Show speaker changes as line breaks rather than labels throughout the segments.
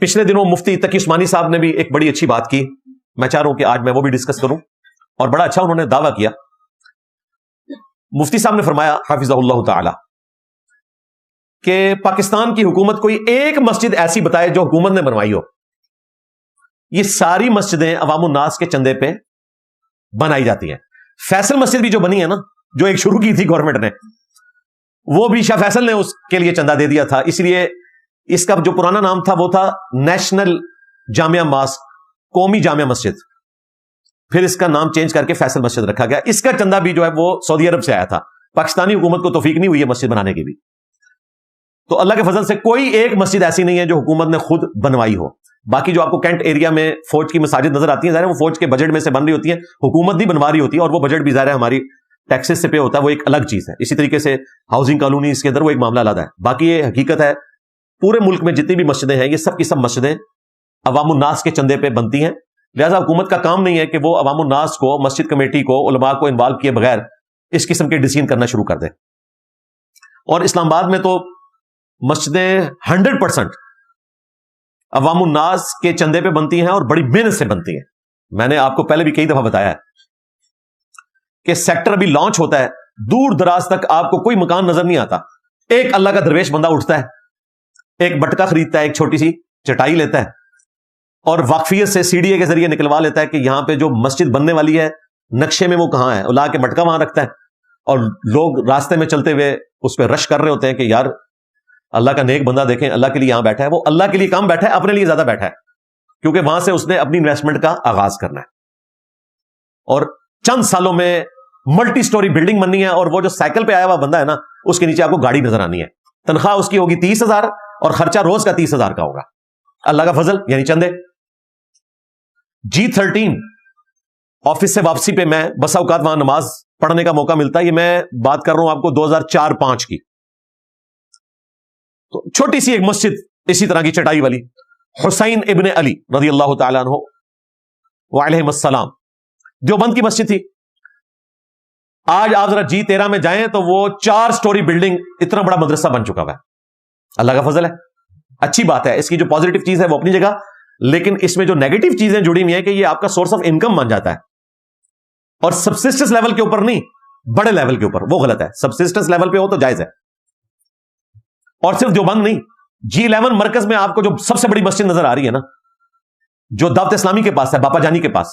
پچھلے دنوں مفتی تقی عثمانی صاحب نے بھی ایک بڑی اچھی بات کی، میں چاہ رہا ہوں کہ آج میں وہ بھی ڈسکس کروں، اور بڑا اچھا انہوں نے دعویٰ کیا۔ مفتی صاحب نے فرمایا حافظہ اللہ تعالی کہ پاکستان کی حکومت کوئی ایک مسجد ایسی بتائے جو حکومت نے بنوائی ہو۔ یہ ساری مسجدیں عوام الناس کے چندے پہ بنائی جاتی ہیں۔ فیصل مسجد بھی جو بنی ہے نا، جو ایک شروع کی تھی گورنمنٹ نے، وہ بھی شاہ فیصل نے اس کے لیے چندہ دے دیا تھا، اس لیے اس کا جو پرانا نام تھا وہ تھا نیشنل جامعہ ماسک، قومی جامعہ مسجد، پھر اس کا نام چینج کر کے فیصل مسجد رکھا گیا۔ اس کا چندہ بھی جو ہے وہ سعودی عرب سے آیا تھا، پاکستانی حکومت کو توفیق نہیں ہوئی ہے مسجد بنانے کی بھی۔ تو اللہ کے فضل سے کوئی ایک مسجد ایسی نہیں ہے جو حکومت نے خود بنوائی ہو۔ باقی جو آپ کو کینٹ ایریا میں فوج کی مساجد نظر آتی ہیں، ظاہر ہے وہ فوج کے بجٹ میں سے بن رہی ہوتی ہیں، حکومت نہیں بنوا رہی ہوتی ہے، اور وہ بجٹ بھی ظاہر ہے ہماری ٹیکسز سے پے ہوتا ہے، وہ ایک الگ چیز ہے۔ اسی طریقے سے ہاؤسنگ کالونی اس کے اندر وہ ایک معاملہ علیحدہ ہے۔ باقی یہ حقیقت ہے پورے ملک میں جتنی بھی مسجدیں ہیں، یہ سب کی سب مسجدیں عوام الناس کے چندے پہ بنتی ہیں، لہذا حکومت کا کام نہیں ہے کہ وہ عوام الناس کو، مسجد کمیٹی کو، علماء کو انوالو کیے بغیر اس قسم کے ڈیسیژن کرنا شروع کر دے۔ اور اسلام آباد میں تو مسجدیں 100% عوام الناس کے چندے پہ بنتی ہیں اور بڑی محنت سے بنتی ہیں۔ میں نے آپ کو پہلے بھی کئی دفعہ بتایا ہے کہ سیکٹر ابھی لانچ ہوتا ہے، دور دراز تک آپ کو کوئی مکان نظر نہیں آتا، ایک اللہ کا درویش بندہ اٹھتا ہے، ایک بٹکا خریدتا ہے، ایک چھوٹی سی چٹائی لیتا ہے، اور واقفیت سے CDA کے ذریعے نکلوا لیتا ہے کہ یہاں پہ جو مسجد بننے والی ہے نقشے میں وہ کہاں ہے، لا کے مٹکا وہاں رکھتا ہے، اور لوگ راستے میں چلتے ہوئے اس پہ رش کر رہے ہوتے ہیں کہ یار اللہ کا نیک بندہ دیکھیں، اللہ کے لیے یہاں بیٹھا ہے۔ وہ اللہ کے لیے کام بیٹھا ہے، اپنے لیے زیادہ بیٹھا ہے، کیونکہ وہاں سے اس نے اپنی انویسٹمنٹ کا آغاز کرنا ہے، اور چند سالوں میں ملٹی سٹوری بلڈنگ بننی ہے، اور وہ جو سائیکل پہ آیا ہوا بندہ ہے نا، اس کے نیچے آپ کو گاڑی نظر آنی ہے، تنخواہ اس کی ہوگی 30,000 اور خرچہ روز کا 30,000 کا ہوگا، اللہ کا فضل یعنی چندے۔ G13 آفس سے واپسی پہ میں بسا اوقات وہاں نماز پڑھنے کا موقع ملتا ہے، یہ میں بات کر رہا ہوں آپ کو 2004-05 کی۔ تو چھوٹی سی ایک مسجد اسی طرح کی چٹائی والی، حسین ابن علی رضی اللہ تعالیٰ عنہ وعلیہم السلام، دیوبند کی مسجد تھی۔ آج آپ ذرا G13 میں جائیں تو وہ 4 سٹوری بلڈنگ، اتنا بڑا مدرسہ بن چکا ہوا ہے، اللہ کا فضل ہے، اچھی بات ہے۔ اس کی جو پازیٹیو چیز ہے وہ اپنی جگہ، لیکن اس میں جو نیگیٹو چیزیں جڑی ہوئی ہیں کہ یہ آپ کا سورس آف انکم بن جاتا ہے، اور سبسسٹنس لیول کے اوپر نہیں، بڑے لیول کے اوپر، وہ غلط ہے۔ سبسسٹنس لیول پہ ہو تو جائز ہے، اور صرف دیوبند نہیں، G11 مرکز میں آپ کو جو سب سے بڑی مسجد نظر آ رہی ہے نا، جو دعوت اسلامی کے پاس ہے، باپا جانی کے پاس،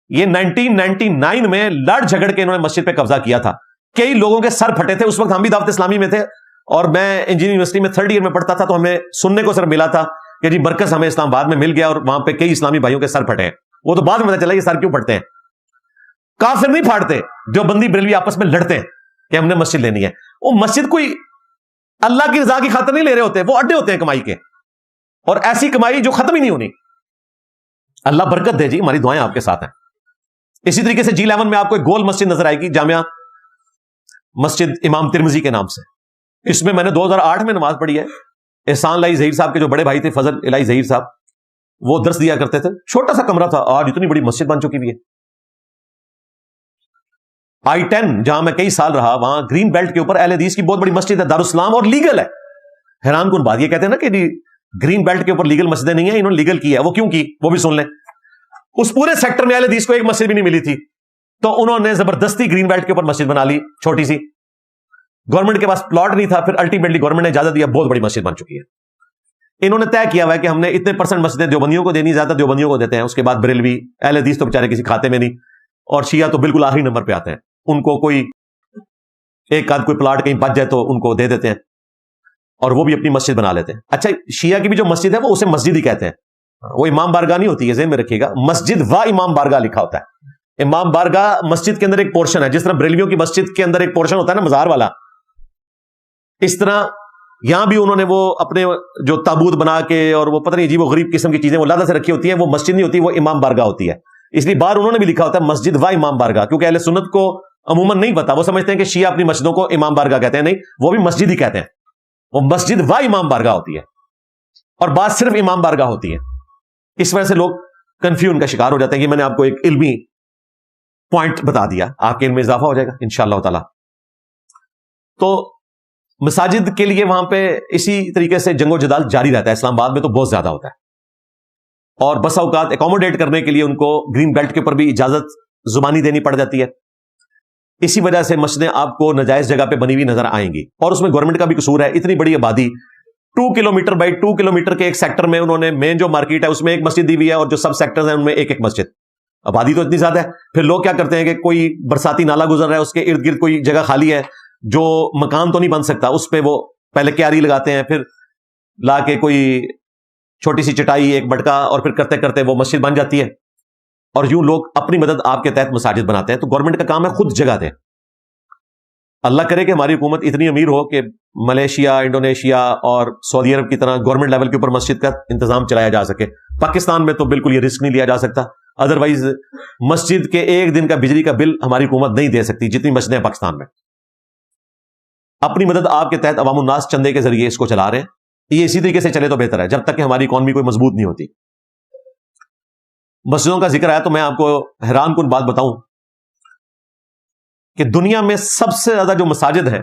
یہ 1999 میں لڑ جھگڑ کے انہوں نے مسجد پہ قبضہ کیا تھا، کئی لوگوں کے سر پھٹے تھے۔ اس وقت ہم بھی دعوت اسلامی میں تھے، اور میں انجینئرنگ یونیورسٹی میں 3rd ایئر میں پڑھتا تھا، تو ہمیں سننے کو صرف ملا تھا کہ جی مرکز ہمیں اسلام آباد میں مل گیا، اور وہاں پہ کئی اسلامی بھائیوں کے سر پھٹے ہیں۔ وہ تو بعد میں پتا چلا یہ سر کیوں پھٹتے ہیں۔ کافر نہیں پھاڑتے، جو بندی بریلوی آپس میں لڑتے ہیں کہ ہم نے مسجد لینی ہے۔ وہ مسجد کوئی اللہ کی رضا کی خاطر نہیں لے رہے ہوتے، وہ اڈے ہوتے ہیں کمائی کے، اور ایسی کمائی جو ختم ہی نہیں ہونی۔ اللہ برکت دے جی، ہماری دعائیں آپ کے ساتھ ہیں۔ اسی طریقے سے G11 میں آپ کو ایک گول مسجد نظر آئے گی، جامعہ مسجد امام ترمذی کے نام سے۔ اس میں نے 2008 میں نماز پڑھی ہے۔ احسان الہی ظہیر صاحب کے جو بڑے بھائی تھے، فضل الہی ظہیر صاحب، وہ درس دیا کرتے تھے، چھوٹا سا کمرہ تھا، آج اتنی بڑی مسجد بن چکی ہوئی ہے۔ I-10 جہاں میں کئی سال رہا، وہاں گرین بیلٹ کے اوپر اہل حدیث کی بہت بڑی مسجد ہے، دارالاسلام، اور لیگل ہے۔ حیران کن بات، یہ کہتے ہیں نا کہ گرین بیلٹ کے اوپر لیگل مسجدیں نہیں ہیں، انہوں نے لیگل کی ہے۔ وہ کیوں کی، وہ بھی سن لیں۔ اس پورے سیکٹر میں اہل حدیث کو ایک مسجد بھی نہیں ملی تھی، تو انہوں نے زبردستی گرین بیلٹ کے اوپر مسجد بنا لی، چھوٹی سی۔ گورنمنٹ کے پاس پلاٹ نہیں تھا، پھر الٹیمیٹلی گورنمنٹ نے اجازت دیا، بہت بڑی مسجد بن چکی ہے۔ انہوں نے طے کیا ہوا ہے کہ ہم نے اتنے % مسجدیں دیوبندیوں کو دینی، زیادہ دیوبندیوں کو دیتے ہیں، اس کے بعد بریلوی، اہل حدیث تو بیچارے کسی کھاتے میں نہیں، اور شیعہ تو بالکل آخری نمبر پہ آتے ہیں۔ ان کو کوئی ایک آدھ کوئی پلاٹ کہیں بچ جائے تو ان کو دے دیتے ہیں، اور وہ بھی اپنی مسجد بنا لیتے ہیں۔ اچھا، شیعہ کی بھی جو مسجد ہے وہ اسے مسجد ہی کہتے ہیں، وہ امام بارگاہ نہیں ہوتی ہے، ذہن میں رکھیے گا، مسجد و امام بارگاہ لکھا ہوتا ہے۔ امام بارگاہ مسجد کے اندر ایک پورشن ہے، جس طرح بریلویوں کی مسجد کے اندر ایک پورشن ہوتا ہے نا مزار والا، اس طرح یہاں بھی انہوں نے وہ اپنے جو تابوت بنا کے اور وہ پتہ نہیں عجیب و غریب قسم کی چیزیں وہ لادہ سے رکھی ہوتی ہیں، وہ مسجد نہیں ہوتی، وہ امام بارگاہ ہوتی ہے۔ اس لیے باہر انہوں نے بھی لکھا ہوتا ہے مسجد و امام بارگاہ، کیونکہ اہل سنت کو عموماً نہیں پتا، وہ سمجھتے ہیں کہ شیعہ اپنی مسجدوں کو امام بارگاہ کہتے ہیں، نہیں، وہ بھی مسجد ہی کہتے ہیں، وہ مسجد و امام بارگاہ ہوتی ہے، اور بات صرف امام بارگاہ ہوتی ہے۔ اس وجہ سے لوگ کنفیوژن کا شکار ہو جاتے ہیں۔ یہ میں نے آپ کو ایک علمی پوائنٹ بتا دیا، آپ کے علم میں اضافہ ہو جائے گا انشاءاللہ تعالی۔ تو مساجد کے لیے وہاں پہ اسی طریقے سے جنگ و جدال جاری رہتا ہے، اسلام آباد میں تو بہت زیادہ ہوتا ہے۔ اور بسا اوقات اکوموڈیٹ کرنے کے لیے ان کو گرین بیلٹ کے اوپر بھی اجازت زبانی دینی پڑ جاتی ہے. اسی وجہ سے مسجدیں آپ کو ناجائز جگہ پہ بنی ہوئی نظر آئیں گی, اور اس میں گورنمنٹ کا بھی قصور ہے. اتنی بڑی آبادی 2 کلومیٹر بائی 2 کلومیٹر کے ایک سیکٹر میں انہوں نے مین جو مارکیٹ ہے اس میں ایک مسجد دی ہوئی ہے, اور جو سب سیکٹرز ہیں ان میں ایک ایک مسجد. آبادی تو اتنی زیادہ ہے. پھر لوگ کیا کرتے ہیں کہ کوئی برساتی نالا گزر رہا ہے, اس کے ارد گرد کوئی جگہ خالی ہے جو مکان تو نہیں بن سکتا, اس پہ وہ پہلے کیاری لگاتے ہیں, پھر لا کے کوئی چھوٹی سی چٹائی ایک بٹکا, اور پھر کرتے کرتے وہ مسجد بن جاتی ہے. اور یوں لوگ اپنی مدد آپ کے تحت مساجد بناتے ہیں. تو گورنمنٹ کا کام ہے خود جگہ دیں. اللہ کرے کہ ہماری حکومت اتنی امیر ہو کہ ملیشیا, انڈونیشیا اور سعودی عرب کی طرح گورنمنٹ لیول کے اوپر مسجد کا انتظام چلایا جا سکے. پاکستان میں تو بالکل یہ رسک نہیں لیا جا سکتا, ادروائز مسجد کے ایک دن کا بجلی کا بل ہماری حکومت نہیں دے سکتی جتنی مسجدیں ہیں پاکستان میں. اپنی مدد آپ کے تحت عوام الناس چندے کے ذریعے اس کو چلا رہے ہیں. یہ اسی طریقے سے چلے تو بہتر ہے, جب تک کہ ہماری اکانومی کوئی مضبوط نہیں ہوتی. مسجدوں کا ذکر آیا تو میں آپ کو حیران کن بات بتاؤں کہ دنیا میں سب سے زیادہ جو مساجد ہیں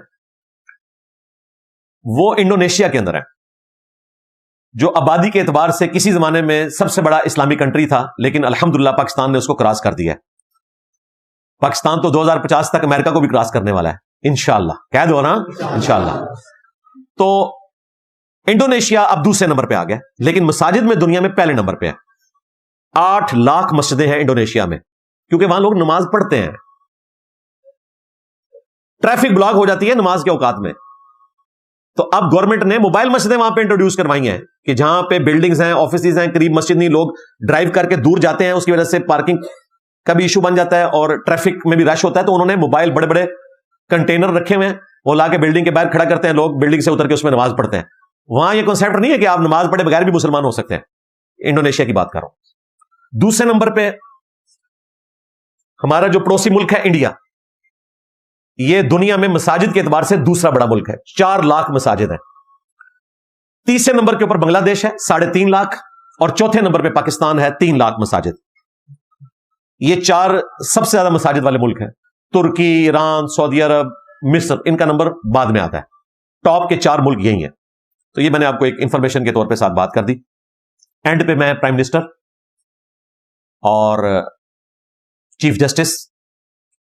وہ انڈونیشیا کے اندر ہیں, جو آبادی کے اعتبار سے کسی زمانے میں سب سے بڑا اسلامی کنٹری تھا, لیکن الحمدللہ پاکستان نے اس کو کراس کر دیا ہے. پاکستان تو 2050 تک امریکہ کو بھی کراس کرنے والا ہے انشاءاللہ. کہہ دو نا انشاءاللہ. تو انڈونیشیا اب دوسرے نمبر پہ آ گیا, لیکن مساجد میں دنیا میں پہلے نمبر پہ ہے. 8 لاکھ مسجدیں ہیں انڈونیشیا میں, کیونکہ وہاں لوگ نماز پڑھتے ہیں. ٹریفک بلاک ہو جاتی ہے نماز کے اوقات میں, تو اب گورنمنٹ نے موبائل مسجدیں وہاں پہ انٹروڈیوس کروائی ہیں کہ جہاں پہ بلڈنگز ہیں, آفیسز ہیں, قریب مسجد نہیں, لوگ ڈرائیو کر کے دور جاتے ہیں, اس کی وجہ سے پارکنگ کا بھی ایشو بن جاتا ہے اور ٹریفک میں بھی رش ہوتا ہے. تو انہوں نے موبائل بڑے بڑے کنٹینر رکھے ہوئے ہیں, وہ لا کے بلڈنگ کے باہر کھڑا کرتے ہیں, لوگ بلڈنگ سے اتر کے اس میں نماز پڑھتے ہیں. وہاں یہ کنسیپٹ نہیں ہے کہ آپ نماز پڑھے بغیر بھی مسلمان ہو سکتے ہیں. انڈونیشیا کی بات کر رہا ہوں. دوسرے نمبر پہ ہمارا جو پڑوسی ملک ہے انڈیا, یہ دنیا میں مساجد کے اعتبار سے دوسرا بڑا ملک ہے. 4 لاکھ مساجد ہیں. تیسرے نمبر کے اوپر بنگلہ دیش ہے 3.5 لاکھ, اور چوتھے نمبر پہ پاکستان ہے 3 لاکھ مساجد. یہ 4 سب سے زیادہ مساجد والے ملک ہیں. ترکی, ایران, سعودی عرب, مصر, ان کا نمبر بعد میں آتا ہے. ٹاپ کے 4 ملک یہی ہیں. تو یہ میں نے آپ کو ایک انفارمیشن کے طور پہ ساتھ بات کر دی. اینڈ پہ میں پرائم منسٹر اور چیف جسٹس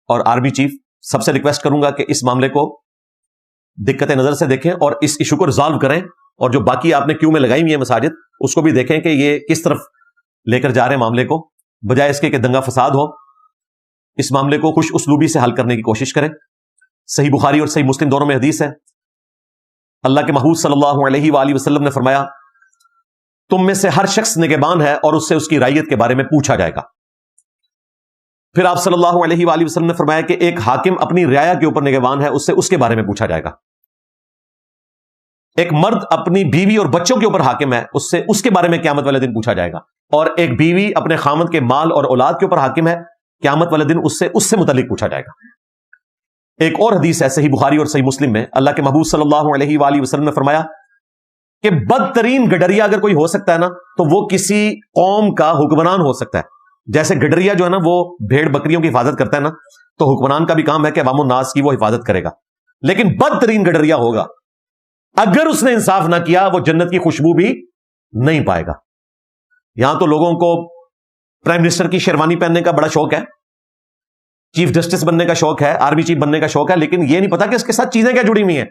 اور آرمی چیف سب سے ریکویسٹ کروں گا کہ اس معاملے کو دقت نظر سے دیکھیں اور اس ایشو کو ریزالو کریں, اور جو باقی آپ نے کیوں میں لگائی ہوئی ہے مساجد اس کو بھی دیکھیں کہ یہ کس طرف لے کر جا رہے ہیں معاملے کو, بجائے اس کے کہ دنگا فساد ہو. اس معاملے کو خوش اسلوبی سے حل کرنے کی کوشش کریں. صحیح بخاری اور صحیح مسلم دونوں میں حدیث ہے, اللہ کے محبوب صلی اللہ علیہ وآلہ وسلم نے فرمایا, تم میں سے ہر شخص نگہبان ہے اور اس سے اس کی رعیت کے بارے میں پوچھا جائے گا. پھر آپ صلی اللہ علیہ وآلہ وسلم نے فرمایا کہ ایک حاکم اپنی رعایا کے اوپر نگہبان ہے, اس سے اس کے بارے میں پوچھا جائے گا. ایک مرد اپنی بیوی اور بچوں کے اوپر حاکم ہے, اس سے اس کے بارے میں قیامت والے دن پوچھا جائے گا. اور ایک بیوی اپنے خامند کے مال اور اولاد کے اوپر حاکم ہے, قیامت والے دن اس سے متعلق پوچھا جائے گا. ایک اور حدیث ہے صحیح بخاری اور صحیح مسلم میں, اللہ کے محبوب صلی اللہ علیہ وآلہ وسلم نے فرمایا کہ بدترین گڈریا اگر کوئی ہو سکتا ہے نا, تو وہ کسی قوم کا حکمران ہو سکتا ہے. جیسے گڈریا جو ہے نا وہ بھیڑ بکریوں کی حفاظت کرتا ہے نا, تو حکمران کا بھی کام ہے کہ عوام الناس کی وہ حفاظت کرے گا. لیکن بدترین گڈریا ہوگا, اگر اس نے انصاف نہ کیا وہ جنت کی خوشبو بھی نہیں پائے گا. یہاں تو لوگوں کو پرائم منسٹر کی شیروانی پہننے کا بڑا شوق ہے, چیف جسٹس بننے کا شوق ہے, آرمی چیف بننے کا شوق ہے, لیکن یہ نہیں پتا کہ اس کے ساتھ چیزیں کیا جڑی ہوئی ہیں.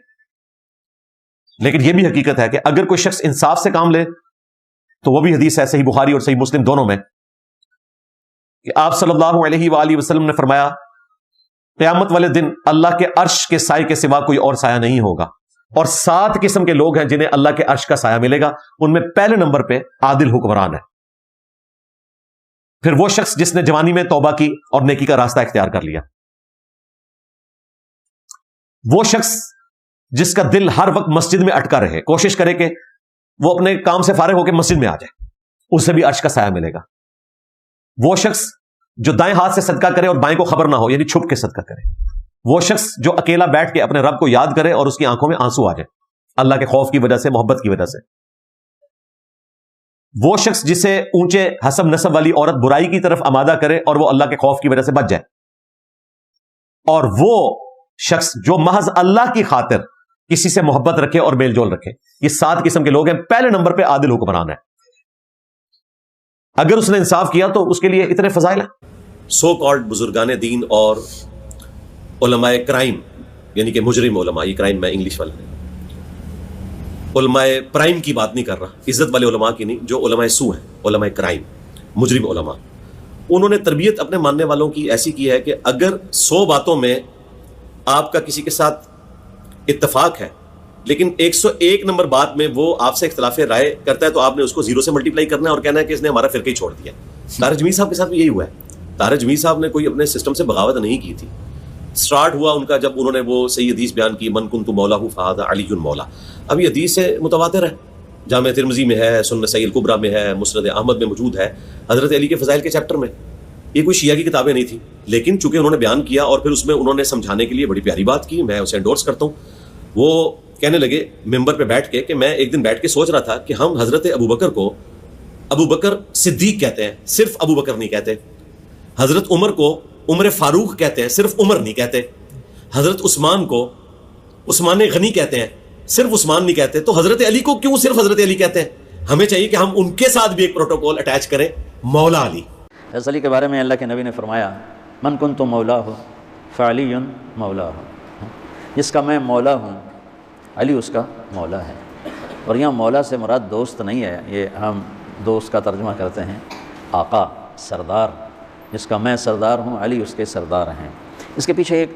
لیکن یہ بھی حقیقت ہے کہ اگر کوئی شخص انصاف سے کام لے تو وہ بھی حدیث ہے صحیح بخاری اور صحیح مسلم دونوں میں کہ آپ صلی اللہ علیہ وآلہ وسلم نے فرمایا, قیامت والے دن اللہ کے عرش کے سائے کے سوا کوئی اور سایہ نہیں ہوگا, اور 7 قسم کے لوگ ہیں جنہیں اللہ کے عرش کا سایہ ملے گا. ان میں پہلے نمبر پہ عادل حکمران ہے. پھر وہ شخص جس نے جوانی میں توبہ کی اور نیکی کا راستہ اختیار کر لیا. وہ شخص جس کا دل ہر وقت مسجد میں اٹکا رہے, کوشش کرے کہ وہ اپنے کام سے فارغ ہو کے مسجد میں آ جائے, اسے بھی عرش کا سایہ ملے گا. وہ شخص جو دائیں ہاتھ سے صدقہ کرے اور بائیں کو خبر نہ ہو, یعنی چھپ کے صدقہ کرے. وہ شخص جو اکیلا بیٹھ کے اپنے رب کو یاد کرے اور اس کی آنکھوں میں آنسو آ جائے اللہ کے خوف کی وجہ سے, محبت کی وجہ سے. وہ شخص جسے اونچے حسب نسب والی عورت برائی کی طرف آمادہ کرے اور وہ اللہ کے خوف کی وجہ سے بچ جائے. اور وہ شخص جو محض اللہ کی خاطر کسی سے محبت رکھے اور میل جول رکھے. یہ 7 قسم کے لوگ ہیں. پہلے نمبر پہ عادل حکمران ہے. اگر اس نے انصاف کیا تو اس کے لیے اتنے فضائل ہیں. سو کالڈ بزرگان دین اور علماء کرائم، یعنی کہ مجرم علماء، یہ کرائم میں انگلش والا نہیں، علماء پرائم کی بات نہیں کر رہا، عزت والے علماء کی نہیں، جو علماء سو ہیں، علماء کرائم، مجرم علماء، انہوں نے تربیت اپنے ماننے والوں کی ایسی کی ہے کہ اگر 100 باتوں میں آپ کا کسی کے ساتھ اتفاق ہے لیکن 101 نمبر بات میں وہ آپ سے اختلاف رائے کرتا ہے تو آپ نے اس کو 0 سے ملٹیپلائی کرنا ہے اور کہنا ہے کہ اس نے ہمارا فرقہ ہی چھوڑ دیا. طارق جمیل صاحب کے ساتھ بھی یہی ہوا ہے. طارق جمیل صاحب نے کوئی اپنے سسٹم سے بغاوت نہیں کی تھی. سٹارٹ ہوا ان کا جب انہوں نے وہ صحیح حدیث بیان کی، من کنت مولاہ فہذا علی مولا. اب یہ حدیث سے متواتر ہے، جامع ترمذی میں ہے، سنن نسائی الکبریٰ میں ہے، مسند احمد میں موجود ہے، حضرت علی کے فضائل کے چیپٹر میں. یہ کوئی شیعہ کی کتابیں نہیں تھیں، لیکن چونکہ انہوں نے بیان کیا اور پھر اس میں انہوں نے سمجھانے کے لیے بڑی پیاری بات کی، میں اسے انڈورس کرتا ہوں. وہ کہنے لگے ممبر پہ بیٹھ کے کہ میں ایک دن بیٹھ کے سوچ رہا تھا کہ ہم حضرت ابو بکر کو ابو بکر صدیق کہتے ہیں، صرف ابو بکر نہیں کہتے. حضرت عمر کو عمر فاروق کہتے ہیں، صرف عمر نہیں کہتے. حضرت عثمان کو عثمان غنی کہتے ہیں، صرف عثمان نہیں کہتے. تو حضرت علی کو کیوں صرف حضرت علی کہتے ہیں؟ ہمیں چاہیے کہ ہم ان کے ساتھ بھی ایک پروٹوکول اٹیچ کریں، مولا علی.
حضرت علی کے بارے میں اللہ کے نبی نے فرمایا من کنت مولا ہو فعلی مولا ہو، جس کا میں مولا ہوں علی اس کا مولا ہے. اور یہاں مولا سے مراد دوست نہیں ہے، یہ ہم دوست کا ترجمہ کرتے ہیں آقا، سردار. جس کا میں سردار ہوں علی اس کے سردار ہیں. اس کے پیچھے ایک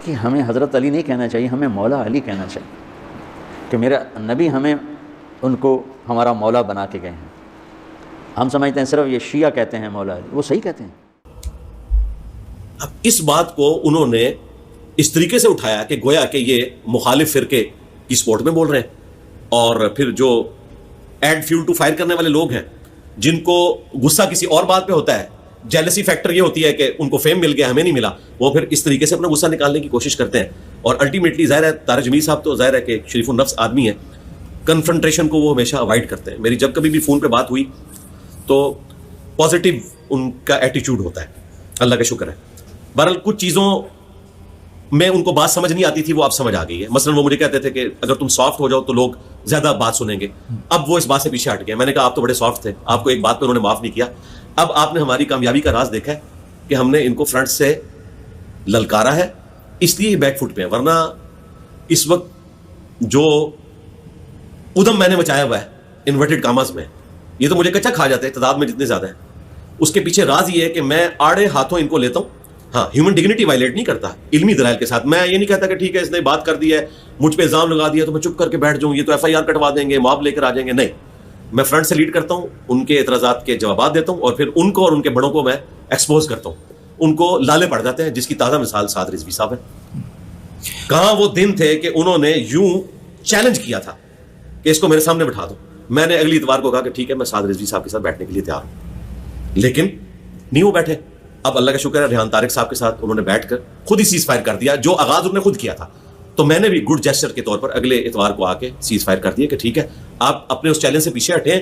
کہ ہمیں حضرت علی نہیں کہنا چاہیے، ہمیں مولا علی کہنا چاہیے کہ میرا نبی ہمیں ان کو ہمارا مولا بنا کے گئے ہیں. ہم سمجھتے ہیں صرف یہ شیعہ کہتے ہیں مولا علی، وہ صحیح کہتے ہیں.
اب اس بات کو انہوں نے اس طریقے سے اٹھایا کہ گویا کہ یہ مخالف فرقے کی سپورٹ میں بول رہے ہیں. اور پھر جو ایڈ فیول ٹو فائر کرنے والے لوگ ہیں، جن کو غصہ کسی اور بات پہ ہوتا ہے، جیلسی فیکٹر یہ ہوتی ہے کہ ان کو فیم مل گیا ہمیں نہیں ملا، وہ پھر اس طریقے سے اپنا غصہ نکالنے کی کوشش کرتے ہیں. اور الٹیمیٹلی ظاہر ہے طارق جمیل صاحب تو ظاہر ہے کہ شریف النفس آدمی ہے، کنفرنٹریشن کو وہ ہمیشہ اوائڈ کرتے ہیں. میری جب کبھی بھی فون پہ بات ہوئی تو پازیٹیو ان کا ایٹیچیوڈ ہوتا ہے، اللہ کا شکر ہے. بہرحال کچھ چیزوں میں ان کو بات سمجھ نہیں آتی تھی، وہ اب سمجھ آ گئی ہے. مثلا وہ مجھے کہتے تھے کہ اگر تم سافٹ ہو جاؤ تو لوگ زیادہ بات سنیں گے. اب وہ اس بات سے پیچھے ہٹ گئے. میں نے کہا آپ تو بڑے سافٹ تھے، آپ کو ایک بات پہ انہوں نے معاف نہیں کیا. اب آپ نے ہماری کامیابی کا راز دیکھا ہے کہ ہم نے ان کو فرنٹ سے للکارا ہے، اس لیے بیک فٹ پہ ہے. ورنہ اس وقت جو ادم میں نے مچایا ہوا ہے انورٹڈ کاماز میں، یہ تو مجھے کچا کھا جاتا ہے تعداد میں جتنے زیادہ ہیں. اس کے پیچھے راز یہ ہے کہ میں آڑے ہاتھوں ان کو لیتا ہوں. ہاں، ہیومن ڈگنیٹی وائلیٹ نہیں کرتا، علمی دلائل کے ساتھ. میں یہ نہیں کہتا کہ ٹھیک ہے اس نے بات کر دی ہے، مجھ پہ الزام لگا دیا تو میں چپ کر کے بیٹھ جاؤں، یہ تو ایف آئی آر کٹوا دیں گے، مواب لے کر آ جائیں گے. نہیں، میں فرنٹ سے لیڈ کرتا ہوں، ان کے اعتراضات کے جوابات دیتا ہوں اور پھر ان کو اور ان کے بڑوں کو میں ایکسپوز کرتا ہوں. ان کو لالے پڑ جاتے ہیں، جس کی تازہ مثال سعد رضوی صاحب ہے. کہاں وہ دن تھے کہ انہوں نے یوں چیلنج کیا تھا کہ اس کو میرے سامنے بٹھا دو. میں نے اگلی اتوار کو کہا کہ ٹھیک ہے میں سعد رضوی صاحب کے ساتھ بیٹھنے کے لیے تیار ہوں، لیکن نہیں وہ بیٹھے. اب اللہ کا شکر ہے ریحان طارق صاحب کے ساتھ انہوں نے بیٹھ کر خود ہی سیز فائر کر دیا، جو آغاز انہوں نے خود کیا تھا. تو میں نے بھی گڈ جیسچر کے طور پر اگلے اتوار کو آ کے سیز فائر کر دیا کہ ٹھیک ہے آپ اپنے اس چیلنج سے پیچھے ہٹیں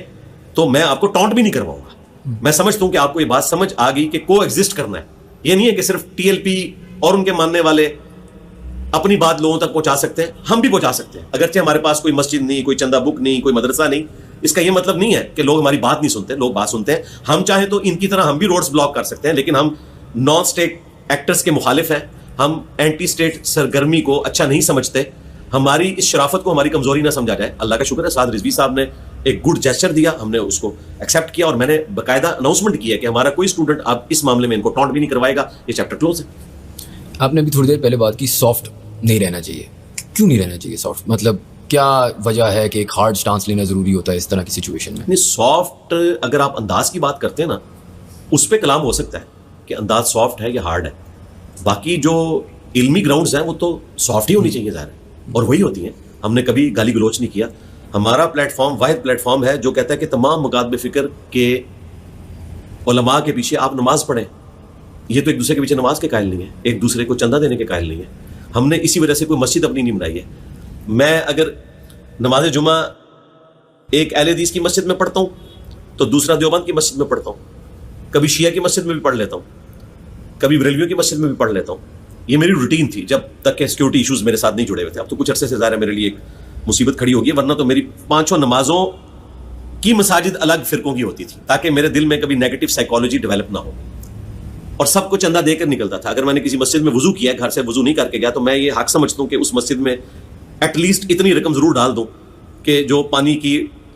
تو میں آپ کو ٹانٹ بھی نہیں کرواؤں گا. میں سمجھتا ہوں کہ آپ کو یہ بات سمجھ آ گئی کہ کو ایگزسٹ کرنا ہے. یہ نہیں ہے کہ صرف ٹی ایل پی اور ان کے ماننے والے اپنی بات لوگوں تک پہنچا سکتے ہیں، ہم بھی پہنچا سکتے ہیں. اگرچہ ہمارے پاس کوئی مسجد نہیں، کوئی چندہ بک نہیں، کوئی مدرسہ نہیں، اس کا یہ مطلب نہیں ہے کہ لوگ ہماری بات نہیں سنتے. لوگ بات سنتے ہیں. ہم چاہیں تو ان کی طرح ہم بھی روڈز بلاک کر سکتے ہیں، لیکن ہم نان اسٹیٹ ایکٹرز کے مخالف ہیں. ہم اینٹی اسٹیٹ سرگرمی کو اچھا نہیں سمجھتے. ہماری اس شرافت کو ہماری کمزوری نہ سمجھا جائے. اللہ کا شکر ہے سعد رضوی صاحب نے ایک گڈ جیسچر دیا، ہم نے اس کو ایکسیپٹ کیا اور میں نے باقاعدہ اناؤنسمنٹ کی ہے کہ ہمارا کوئی اسٹوڈنٹ اب اس معاملے میں ان کو ٹانٹ بھی نہیں کروائے گا. یہ چیپٹر کلوز ہے. آپ نے بھی تھوڑی دیر پہلے بات کی سافٹ نہیں رہنا چاہیے. کیوں نہیں رہنا چاہیے سافٹ؟ مطلب کیا وجہ ہے کہ ایک ہارڈ سٹانس لینا ضروری ہوتا ہے اس طرح کی سچویشن میں؟ نہیں، سافٹ اگر آپ انداز کی بات کرتے ہیں نا، اس پہ کلام ہو سکتا ہے کہ انداز سافٹ ہے یا ہارڈ ہے. باقی جو علمی گراؤنڈز ہیں وہ تو سافٹ ہی ہونی چاہیے ظاہر ہے، اور وہی ہوتی ہیں. ہم نے کبھی گالی گلوچ نہیں کیا. ہمارا پلیٹ فارم واحد پلیٹ فارم ہے جو کہتا ہے کہ تمام مکاتب فکر کے علماء کے پیچھے آپ نماز پڑھیں. یہ تو ایک دوسرے کے پیچھے نماز کے قائل نہیں ہے، ایک دوسرے کو چندہ دینے کے قائل نہیں ہے. ہم نے اسی وجہ سے کوئی مسجد اپنی نہیں بنائی ہے. میں اگر نماز جمعہ ایک اہل حدیث کی مسجد میں پڑھتا ہوں تو دوسرا دیوبند کی مسجد میں پڑھتا ہوں، کبھی شیعہ کی مسجد میں بھی پڑھ لیتا ہوں، کبھی بریلویوں کی مسجد میں بھی پڑھ لیتا ہوں. یہ میری روٹین تھی جب تک کہ سیکورٹی ایشوز میرے ساتھ نہیں جڑے ہوئے تھے. اب تو کچھ عرصے سے ظاہر ہے میرے لیے ایک مصیبت کھڑی ہوگی، ورنہ تو میری 5 نمازوں کی مساجد الگ فرقوں کی ہوتی تھی تاکہ میرے دل میں کبھی نیگیٹو سائیکالوجی ڈیولپ نہ ہو, اور سب کو چندہ دے کر نکلتا تھا. اگر میں نے کسی مسجد میں وضو کیا, گھر سے وضو نہیں کر کے گیا, تو میں یہ حق سمجھتا ہوں کہ اس مسجد میں ایٹ لیسٹ اتنی رقم ضرور ڈال دوں کہ جو پانی کی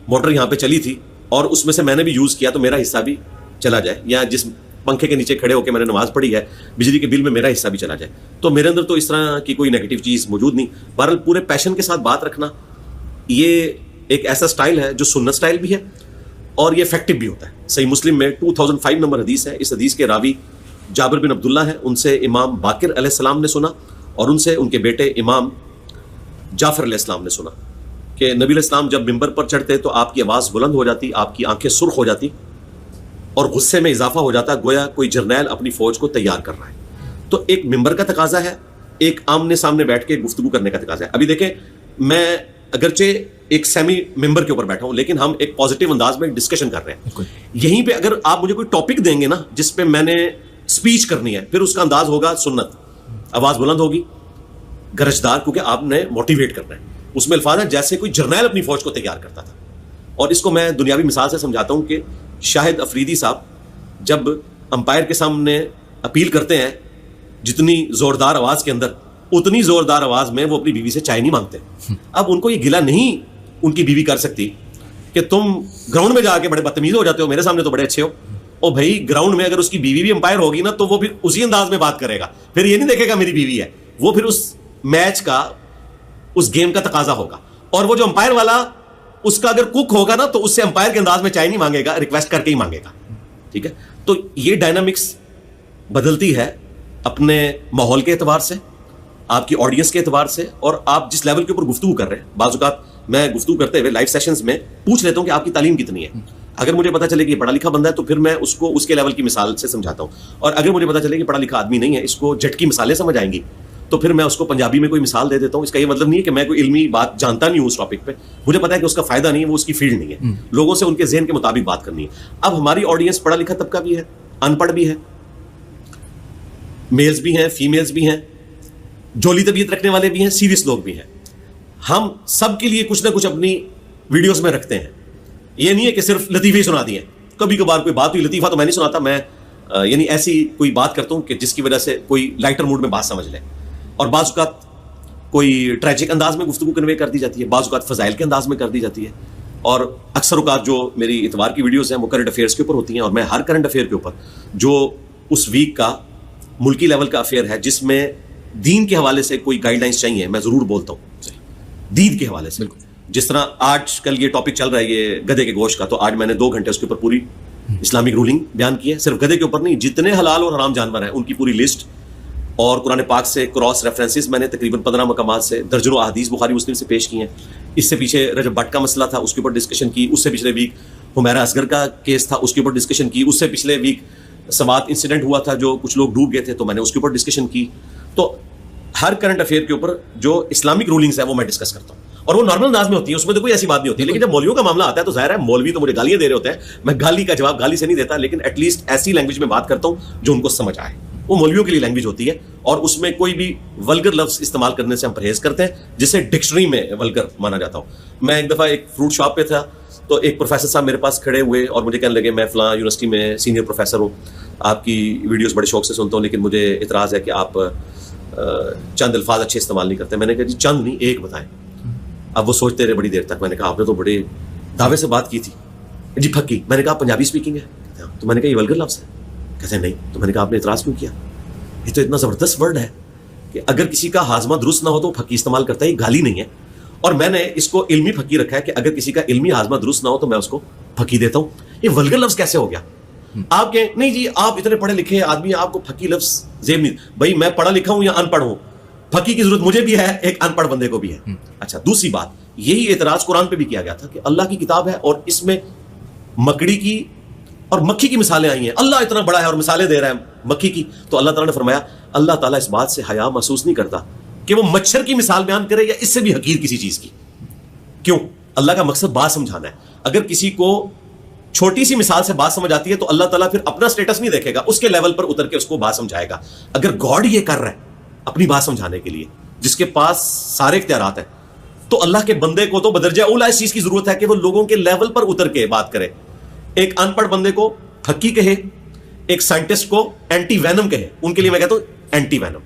موٹر یہاں پہ چلی تھی اور اس میں سے میں نے بھی یوز کیا تو میرا حصہ بھی چلا جائے, یا جس پنکھے کے نیچے کھڑے ہو کے میں نے نماز پڑھی ہے بجلی کے بل میں میرا حصہ بھی چلا جائے. تو میرے اندر تو اس طرح کی کوئی نیگیٹو چیز موجود نہیں. بہرحال پورے پیشن کے ساتھ بات رکھنا یہ ایک ایسا سٹائل ہے جو سنت سٹائل بھی ہے اور یہ افیکٹو بھی ہوتا ہے. صحیح مسلم میں 2005 نمبر حدیث ہے. اس حدیث کے راوی جابر بن عبداللہ ہیں, ان سے امام باقر علیہ السلام نے سنا اور ان سے ان کے بیٹے امام جعفر علیہ السلام نے سنا کہ نبی علیہ السلام جب ممبر پر چڑھتے تو آپ کی آواز بلند ہو جاتی, آپ کی آنکھیں سرخ ہو جاتی اور غصے میں اضافہ ہو جاتا, گویا کوئی جرنیل اپنی فوج کو تیار کر رہا ہے. تو ایک ممبر کا تقاضا ہے, ایک آمنے سامنے بیٹھ کے گفتگو کرنے کا تقاضا ہے. ابھی دیکھیں میں اگرچہ ایک سیمی ممبر کے اوپر بیٹھا ہوں لیکن ہم ایک پازیٹیو انداز میں ڈسکشن کر رہے ہیں. یہیں پہ اگر آپ مجھے کوئی ٹاپک دیں گے نا جس پہ میں نے اسپیچ کرنی ہے, پھر اس کا انداز ہوگا سنت, آواز بلند ہوگی, گرجدار, کیونکہ آپ نے موٹیویٹ کرنا ہے. اس میں الفاظ ہیں جیسے کوئی جرنیل اپنی فوج کو تیار کرتا تھا. اور اس کو میں دنیاوی مثال سے سمجھاتا ہوں کہ شاہد افریدی صاحب جب امپائر کے سامنے اپیل کرتے ہیں جتنی زوردار آواز کے اندر, اتنی زوردار آواز میں وہ اپنی بیوی سے چائے نہیں مانگتے. اب ان کو یہ گلہ نہیں ان کی بیوی کر سکتی کہ تم گراؤنڈ میں جا کے بڑے بدتمیز ہو جاتے ہو, میرے سامنے تو بڑے اچھے ہو. اور بھائی گراؤنڈ میں اگر اس کی بیوی بھی امپائر ہوگی نا تو وہ پھر اسی انداز میں بات کرے گا, پھر یہ نہیں دیکھے گا میری بیوی ہے, وہ پھر اس میچ کا اس گیم کا تقاضا ہوگا. اور وہ جو امپائر والا اس کا اگر کک ہوگا نا تو اس سے امپائر کے انداز میں چائے نہیں مانگے گا, ریکویسٹ کر کے ہی مانگے گا. ٹھیک ہے, تو یہ ڈائنامکس بدلتی ہے اپنے ماحول کے اعتبار سے, آپ کی آڈینس کے اعتبار سے, اور آپ جس لیول کے اوپر گفتگو کر رہے ہیں. بعض اوقات میں گفتگو کرتے ہوئے لائیو سیشنز میں پوچھ لیتا ہوں کہ آپ کی تعلیم کتنی ہے. اگر مجھے پتا چلے کہ یہ پڑھا لکھا بندہ ہے تو پھر میں اس کو اس کے لیول کی مثال سے سمجھاتا ہوں, اور اگر مجھے پتا چلے کہ پڑھا لکھا آدمی نہیں ہے, اس کو جٹ کی مثالیں سمجھ آئیں گی, تو پھر میں اس کو پنجابی میں کوئی مثال دے دیتا ہوں. اس کا یہ مطلب نہیں ہے کہ میں کوئی علمی بات جانتا نہیں ہوں اس ٹاپک پہ, مجھے پتا ہے کہ اس کا فائدہ نہیں ہے, وہ اس کی فیلڈ نہیں ہے. لوگوں سے ان کے ذہن کے مطابق بات کرنی ہے. اب ہماری آڈینس پڑھا لکھا طبقہ بھی ہے, ان پڑھ بھی ہے, میلز بھی ہیں, فیمیلز بھی ہیں, جولی طبیعت رکھنے والے بھی ہیں, سیریس لوگ بھی ہیں. ہم سب کے لیے کچھ نہ کچھ اپنی ویڈیوز میں رکھتے ہیں. یہ نہیں ہے کہ صرف لطیفے ہی سنا دیے, کبھی کبھار کوئی بات ہوئی, لطیفہ تو میں نہیں سناتا, میں یعنی ایسی کوئی بات کرتا ہوں کہ جس کی وجہ سے کوئی لائٹر موڈ میں بات سمجھ لے. اور بعض اوقات کوئی ٹریجک انداز میں گفتگو کنوے کر دی جاتی ہے, بعض اوقات فضائل کے انداز میں کر دی جاتی ہے, اور اکثر اوقات جو میری اتوار کی ویڈیوز ہیں وہ کرنٹ افیئرس کے اوپر ہوتی ہیں. اور میں ہر کرنٹ افیئر کے اوپر جو اس ویک کا ملکی لیول کا افیئر ہے جس میں دین کے حوالے سے کوئی گائیڈ لائنس چاہیے, میں ضرور بولتا ہوں دین کے حوالے سے. جس طرح آج کل یہ ٹاپک چل رہا ہے یہ گدھے کے گوشت کا, تو آج میں نے 2 گھنٹے اس کے اوپر پوری اسلامک رولنگ بیان کی ہے. صرف گدھے کے اوپر نہیں, جتنے حلال اور حرام جانور ہیں ان کی پوری لسٹ, اور قرآن پاک سے کراس ریفرنسز میں نے تقریباً 15 مقامات سے درجنوں احادیث بخاری مسلم سے پیش کی ہیں. اس سے پیچھے رجب بٹ کا مسئلہ تھا, اس کے اوپر ڈسکشن کی. اس سے پچھلے ویک حمیرہ اصغر کا کیس تھا, اس کے اوپر ڈسکشن کی. اس سے پچھلے ویک سماعت انسیڈنٹ ہوا تھا جو کچھ لوگ ڈوب گئے تھے, تو میں نے اس کے اوپر ڈسکشن کی. تو ہر کرنٹ افیئر کے اوپر جو اسلامک رولنگس ہے وہ میں ڈسکس کرتا ہوں, اور وہ نارمل انداز میں ہوتی ہے, اس میں تو کوئی ایسی بات نہیں ہوتی. لیکن جب مولویوں کا معاملہ آتا ہے تو ظاہر ہے مولوی تو مجھے گالیاں دے رہے ہوتے ہیں, میں گالی کا جواب گالی سے نہیں دیتا, لیکن ایٹ لیسٹ ایسی لینگویج میں بات کرتا ہوں جو ان کو سمجھ آئے. وہ مولویوں کے لیے لینگویج ہوتی ہے, اور اس میں کوئی بھی ولگر لفظ استعمال کرنے سے ہم پرہیز کرتے ہیں, جسے ڈکشنری میں ولگر مانا جاتا ہوں. میں ایک دفعہ ایک فروٹ شاپ پہ تھا, تو ایک پروفیسر صاحب میرے پاس کھڑے ہوئے اور مجھے کہنے لگے میں فلاں یونیورسٹی میں سینئر پروفیسر ہوں, آپ کی ویڈیوز بڑے شوق سے سنتا ہوں, لیکن مجھے اعتراض ہے کہ آپ چند الفاظ اچھے استعمال نہیں کرتے. میں نے کہا جی چند نہیں, ایک بتائیں. اب وہ سوچتے رہے بڑی دیر تک. میں نے کہا آپ نے تو بڑے دعوے سے بات کی تھی. جی پھکی. میں نے کہا پنجابی اسپیکنگ ہے, تو میں نے کہا یہ ولگر لفظ ہے. کہتے ہیں نہیں. تو میں نے کہا آپ نے اعتراض کیوں کیا؟ یہ تو اتنا زبردست ورڈ ہے کہ اگر کسی کا ہاضمہ درست نہ ہو تو پھکی استعمال کرتا ہے, یہ گالی نہیں ہے. اور میں نے اس کو علمی پھکی رکھا ہے کہ اگر کسی کا علمی ہاضمہ درست نہ ہو تو میں اس کو پھکی دیتا ہوں. یہ ولگر لفظ کیسے ہو گیا؟ آپ کہیں نہیں جی آپ اتنے پڑھے لکھے آدمی, آپ کو پھکی لفظ زیب نہیں. بھائی میں پڑھا لکھا ہوں یا ان پڑھ ہوں, پھکی کی ضرورت مجھے بھی ہے, ایک ان پڑھ بندے کو بھی ہے. اچھا دوسری بات, یہی اعتراض قرآن پہ بھی کیا گیا تھا کہ اللہ کی کتاب ہے اور اس میں مکڑی کی اور مکھی کی مثالیں آئی ہیں. اللہ اتنا بڑا ہے اور مثالیں دے رہا ہے مکھی کی. تو اللہ تعالیٰ نے فرمایا اللہ تعالیٰ اس بات سے حیا محسوس نہیں کرتا کہ وہ مچھر کی مثال بیان کرے یا اس سے بھی حقیر کسی چیز کی. کیوں؟ اللہ کا مقصد بات سمجھانا ہے. اگر کسی کو چھوٹی سی مثال سے بات سمجھ آتی ہے تو اللہ تعالیٰ پھر اپنا سٹیٹس نہیں دیکھے گا, اس کے لیول پر اتر کے اس کو بات سمجھائے گا. اگر گاڈ یہ کر رہا ہے اپنی بات سمجھانے کے لیے, جس کے پاس سارے اختیارات ہیں, تو اللہ کے بندے کو تو بدرجہ اولا اس چیز کی ضرورت ہے کہ وہ لوگوں کے لیول پر اتر کے بات کرے. ایک ان پڑھ بندے کو حقی کہے, ایک سائنٹسٹ کو اینٹی وینم کہے, ان کے لیے میں کہتا ہوں اینٹی وینم.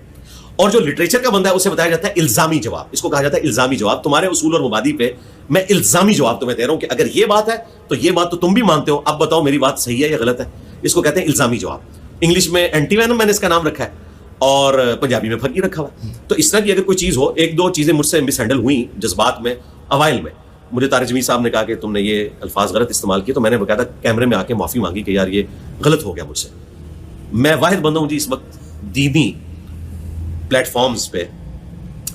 اور جو لٹریچر کا بندہ ہے اسے بتایا جاتا ہے الزامی جواب. اس کو کہا جاتا ہے الزامی جواب. تمہارے اصول اور مبادی پہ میں الزامی جواب تمہیں دے رہا ہوں کہ اگر یہ بات ہے تو یہ بات تو تم بھی مانتے ہو, اب بتاؤ میری بات صحیح ہے یا غلط ہے. اس کو کہتے ہیں الزامی جواب. انگلش میں اینٹی وینم میں نے اس کا نام رکھا ہے, اور پنجابی میں پھکی رکھا ہوا ہے. تو اس طرح کی اگر کوئی چیز ہو, ایک دو چیزیں مجھ سے مس ہینڈل ہوئیں جذبات میں اوائل میں, مجھے طارق جمیل صاحب نے کہا کہ تم نے یہ الفاظ غلط استعمال کیے, تو میں نے باقاعدہ کیمرے میں آ کے معافی مانگی کہ یار یہ غلط ہو گیا مجھ سے. میں واحد بندہ ہوں جی اس وقت دینی پلیٹ فارمز پہ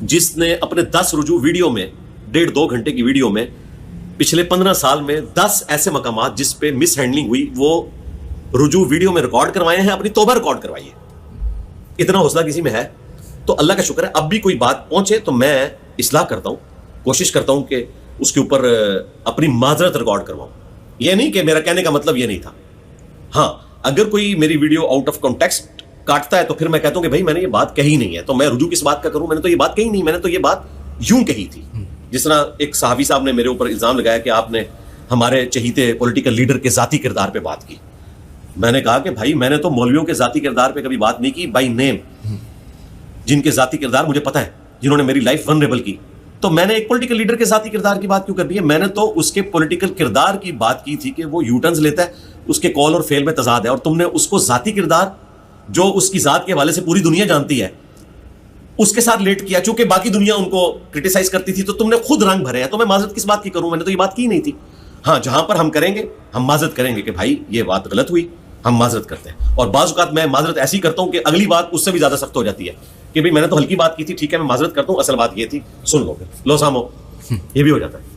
جس نے اپنے 10 رجوع ویڈیو میں 1.5-2 گھنٹے کی ویڈیو میں پچھلے 15 سال میں 10 ایسے مقامات جس پہ مس ہینڈلنگ ہوئی وہ رجوع ویڈیو میں ریکارڈ کروائے ہیں, اپنی توبہ ریکارڈ کروائی ہے. اتنا حوصلہ کسی میں ہے تو اللہ کا شکر ہے. اب بھی کوئی بات پہنچے تو میں اصلاح کرتا ہوں, کوشش کرتا ہوں کہ اس کے اوپر اپنی معذرت ریکارڈ کرواؤں. یہ نہیں کہ میرا کہنے کا مطلب یہ نہیں تھا. ہاں اگر کوئی میری ویڈیو آؤٹ آف کانٹیکسٹ کاٹتا ہے تو پھر میں کہتا ہوں کہ بھائی میں نے یہ بات کہی نہیں ہے, تو میں رجوع کس بات کا کروں, میں نے تو یہ بات کہی نہیں, میں نے تو یہ بات یوں کہی تھی. جس طرح ایک صحافی صاحب نے میرے اوپر الزام لگایا کہ آپ نے ہمارے چہیتے پولیٹیکل لیڈر کے ذاتی کردار پہ بات کی. میں نے کہا کہ بھائی میں نے تو مولویوں کے ذاتی کردار پہ کبھی بات نہیں کی بائی نیم, جن کے ذاتی کردار مجھے پتہ ہے, جنہوں نے میری لائف ونریبل کی. تو میں نے ایک پولیٹیکل لیڈر کے ذاتی کردار کی بات کیوں کرنی ہے؟ میں نے تو اس کے پولیٹیکل کردار کی بات کی تھی کہ وہ یو ٹرنز لیتا ہے, اس کے کال اور فیل میں تضاد ہے, اور تم نے اس کو ذاتی کردار جو اس کی ذات کے حوالے سے پوری دنیا جانتی ہے اس کے ساتھ لیٹ کیا. چونکہ باقی دنیا ان کو کرٹیسائز کرتی تھی تو تم نے خود رنگ بھرے ہیں. تو میں معذرت کس بات کی کروں, میں نے تو یہ بات کی نہیں تھی. ہاں جہاں پر ہم کریں گے ہم معذرت کریں گے کہ بھائی یہ بات غلط ہوئی, ہم معذرت کرتے ہیں. اور بعض اوقات میں معذرت ایسی کرتا ہوں کہ اگلی بات اس سے بھی زیادہ سخت ہو جاتی ہے کہ بھائی میں نے تو ہلکی بات کی تھی, ٹھیک ہے میں معذرت کرتا ہوں, اصل بات یہ تھی, سن لو, پھر لو سامو, یہ بھی ہو جاتا ہے.